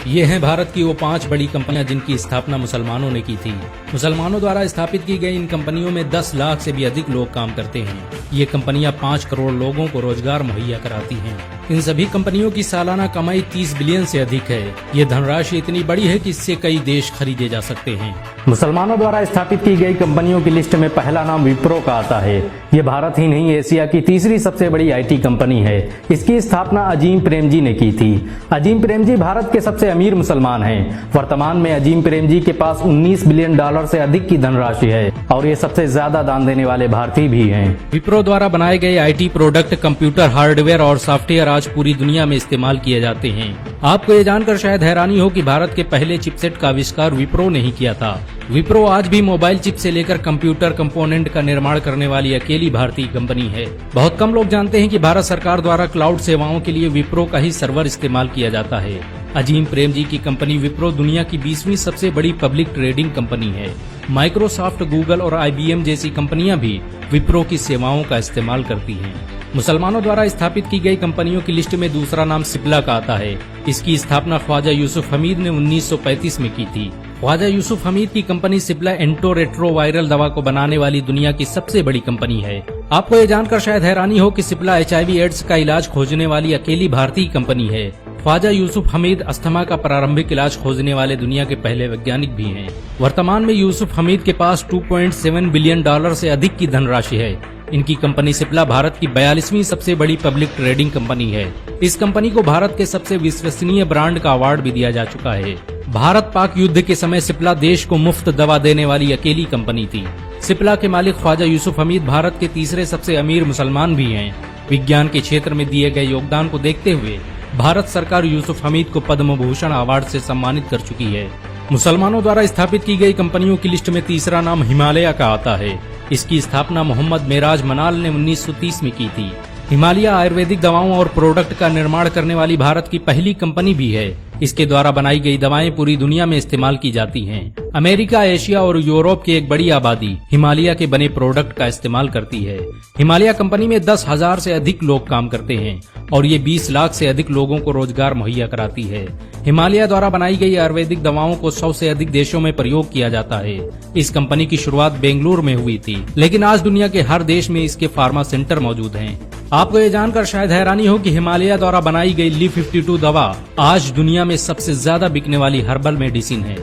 ये हैं भारत की वो 5 बड़ी कंपनियां जिनकी स्थापना मुसलमानों ने की थी। मुसलमानों द्वारा स्थापित की गई इन कंपनियों में 10 लाख से भी अधिक लोग काम करते हैं। ये कंपनियां 5 करोड़ लोगों को रोजगार मुहैया कराती हैं। इन सभी कंपनियों की सालाना कमाई 30 बिलियन से अधिक है। ये धनराशि इतनी बड़ी है कि इससे कई देश खरीदे जा सकते हैं। मुसलमानों द्वारा स्थापित की गई कंपनियों की लिस्ट में पहला नाम विप्रो का आता है। ये भारत ही नहीं एशिया की तीसरी सबसे बड़ी IT कंपनी है। इसकी स्थापना अजीम प्रेमजी ने की थी। अजीम प्रेमजी भारत के सबसे अमीर मुसलमान हैं। वर्तमान में अजीम प्रेमजी के पास $19 बिलियन से अधिक की धनराशि है और ये सबसे ज्यादा दान देने वाले भारतीय भी हैं। विप्रो द्वारा बनाए गए IT प्रोडक्ट, कंप्यूटर, हार्डवेयर और सॉफ्टवेयर आज पूरी दुनिया में इस्तेमाल किए जाते हैं। आपको ये जानकर शायद हैरानी हो कि भारत के पहले चिपसेट का आविष्कार विप्रो ने ही किया था। विप्रो आज भी मोबाइल चिप से लेकर कंप्यूटर कंपोनेंट का निर्माण करने वाली अकेली भारतीय कंपनी है। बहुत कम लोग जानते हैं कि भारत सरकार द्वारा क्लाउड सेवाओं के लिए विप्रो का ही सर्वर इस्तेमाल किया जाता है। अजीम प्रेमजी की कंपनी विप्रो दुनिया की 20वीं सबसे बड़ी पब्लिक ट्रेडिंग कंपनी है। माइक्रोसॉफ्ट, गूगल और IBM जैसी कंपनियां भी विप्रो की सेवाओं का इस्तेमाल करती हैं। मुसलमानों द्वारा स्थापित की गई कंपनियों की लिस्ट में दूसरा नाम सिप्ला का आता है। इसकी स्थापना ख्वाजा यूसुफ हमीद ने 1935 में की थी। ख्वाजा यूसुफ हमीद की कंपनी सिप्ला एंटो रेट्रोवायरल दवा को बनाने वाली दुनिया की सबसे बड़ी कंपनी है। आपको ये जानकर शायद हैरानी हो कि सिप्ला HIV एड्स का इलाज खोजने वाली अकेली भारतीय कंपनी है। ख्वाजा यूसुफ हमीद अस्थमा का प्रारंभिक इलाज खोजने वाले दुनिया के पहले वैज्ञानिक भी हैं। वर्तमान में यूसुफ हमीद के पास $2.7 बिलियन से अधिक की धनराशि है। इनकी कंपनी सिप्ला भारत की 42वीं सबसे बड़ी पब्लिक ट्रेडिंग कंपनी है। इस कंपनी को भारत के सबसे विश्वसनीय ब्रांड का अवार्ड भी दिया जा चुका है। भारत पाक युद्ध के समय सिप्ला देश को मुफ्त दवा देने वाली अकेली कंपनी थी। सिप्ला के मालिक ख्वाजा यूसुफ हमीद भारत के तीसरे सबसे अमीर मुसलमान भी हैं। विज्ञान के क्षेत्र में दिए गए योगदान को देखते हुए भारत सरकार यूसुफ हमीद को पद्म भूषण अवार्ड से सम्मानित कर चुकी है। मुसलमानों द्वारा स्थापित की गई कंपनियों की लिस्ट में तीसरा नाम हिमालय का आता है। इसकी स्थापना मोहम्मद मेराज मनाल ने 1930 में की थी। हिमालय आयुर्वेदिक दवाओं और प्रोडक्ट का निर्माण करने वाली भारत की पहली कंपनी भी है। इसके द्वारा बनाई गई दवाएं पूरी दुनिया में इस्तेमाल की जाती हैं। अमेरिका, एशिया और यूरोप की एक बड़ी आबादी हिमालय के बने प्रोडक्ट का इस्तेमाल करती है। हिमालय कंपनी में 10,000 से अधिक लोग काम करते हैं और ये 20 लाख से अधिक लोगों को रोजगार मुहैया कराती है। हिमालय द्वारा बनाई गई आयुर्वेदिक दवाओं को 100 से अधिक देशों में प्रयोग किया जाता है। इस कंपनी की शुरुआत बेंगलुरु में हुई थी, लेकिन आज दुनिया के हर देश में इसके फार्मा सेंटर मौजूद हैं। आपको ये जानकर शायद हैरानी हो कि हिमालय द्वारा बनाई गई Li-52 दवा आज दुनिया में सबसे ज्यादा बिकने वाली हर्बल मेडिसिन है।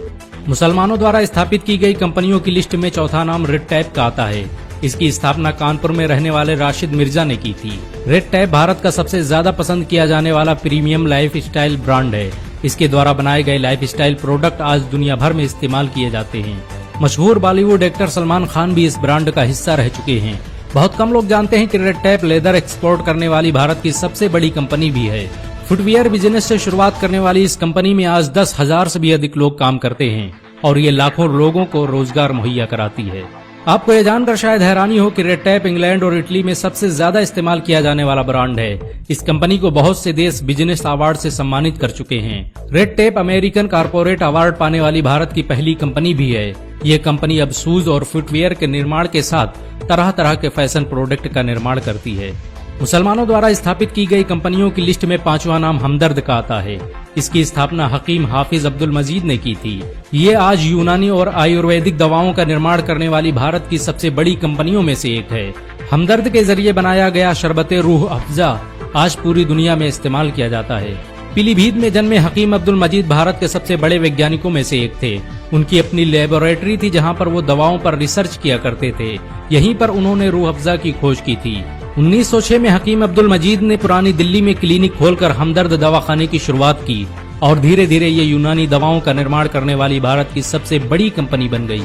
मुसलमानों द्वारा स्थापित की गई कंपनियों की लिस्ट में चौथा नाम रेड टैप का आता है। इसकी स्थापना कानपुर में रहने वाले राशिद मिर्जा ने की थी। रेड टैप भारत का सबसे ज्यादा पसंद किया जाने वाला प्रीमियम लाइफ स्टाइल ब्रांड है। इसके द्वारा बनाए गए लाइफ स्टाइल प्रोडक्ट आज दुनिया भर में इस्तेमाल किए जाते हैं। मशहूर बॉलीवुड एक्टर सलमान खान भी इस ब्रांड का हिस्सा रह चुके हैं। बहुत कम लोग जानते हैं कि रेड टैप लेदर एक्सपोर्ट करने वाली भारत की सबसे बड़ी कंपनी भी है। फुटवियर बिजनेस से शुरुआत करने वाली इस कंपनी में आज 10,000 से भी अधिक लोग काम करते हैं और ये लाखों लोगों को रोजगार मुहैया कराती है। आपको ये जानकर शायद हैरानी हो कि रेड टैप इंग्लैंड और इटली में सबसे ज्यादा इस्तेमाल किया जाने वाला ब्रांड है। इस कंपनी को बहुत से देश बिजनेस अवार्ड से सम्मानित कर चुके हैं। Red tap American corporate award पाने वाली भारत की पहली कंपनी भी है। ये कंपनी अब शूज और फुटवियर के निर्माण के साथ तरह तरह के फैशन प्रोडक्ट का निर्माण करती है। मुसलमानों द्वारा स्थापित की गई कंपनियों की लिस्ट में पांचवा नाम हमदर्द का आता है। इसकी स्थापना हकीम हाफिज अब्दुल मजीद ने की थी। ये आज यूनानी और आयुर्वेदिक दवाओं का निर्माण करने वाली भारत की सबसे बड़ी कंपनियों में से एक है। हमदर्द के जरिए बनाया गया शरबते रूह अफ़ज़ा आज पूरी दुनिया में इस्तेमाल किया जाता है। पीलीभीत में जन्मे हकीम अब्दुल मजीद भारत के सबसे बड़े वैज्ञानिकों में से एक थे। उनकी अपनी लेबोरेटरी थी जहां पर वो दवाओं पर रिसर्च किया करते थे। यहीं पर उन्होंने रूह अफ़ज़ा की खोज की थी। 1906 में हकीम अब्दुल मजीद ने पुरानी दिल्ली में क्लिनिक खोलकर हमदर्द दवाखाने की शुरुआत की और धीरे धीरे ये यूनानी दवाओं का निर्माण करने वाली भारत की सबसे बड़ी कंपनी बन गई।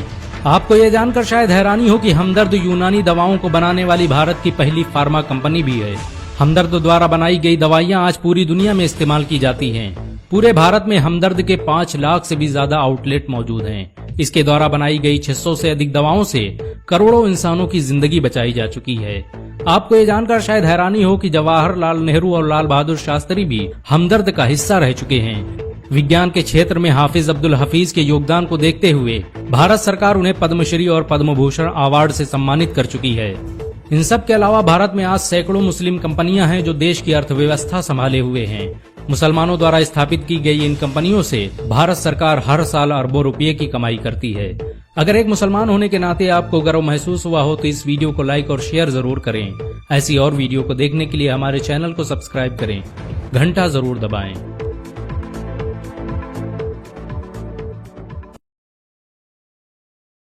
आपको ये जानकर शायद हैरानी हो कि हमदर्द यूनानी दवाओं को बनाने वाली भारत की पहली फार्मा कंपनी भी है। हमदर्द द्वारा बनाई गई दवाइयां आज पूरी दुनिया में इस्तेमाल की जाती हैं। पूरे भारत में हमदर्द के 5 लाख से भी ज्यादा आउटलेट मौजूद हैं। इसके द्वारा बनाई गई 600 से अधिक दवाओं से करोड़ों इंसानों की जिंदगी बचाई जा चुकी है। आपको ये जानकर शायद हैरानी हो कि जवाहरलाल नेहरू और लाल बहादुर शास्त्री भी हमदर्द का हिस्सा रह चुके हैं। विज्ञान के क्षेत्र में हाफिज अब्दुल हफीज के योगदान को देखते हुए भारत सरकार उन्हें पद्मश्री और पद्म भूषण अवार्ड से सम्मानित कर चुकी है। इन सब के अलावा भारत में आज सैकड़ों मुस्लिम कंपनियां हैं जो देश की अर्थव्यवस्था संभाले हुए हैं। मुसलमानों द्वारा स्थापित की गई इन कंपनियों से भारत सरकार हर साल अरबों रुपये की कमाई करती है। अगर एक मुसलमान होने के नाते आपको गर्व महसूस हुआ हो तो इस वीडियो को लाइक और शेयर जरूर करें। ऐसी और वीडियो को देखने के लिए हमारे चैनल को सब्सक्राइब करें, घंटा जरूर दबाएं।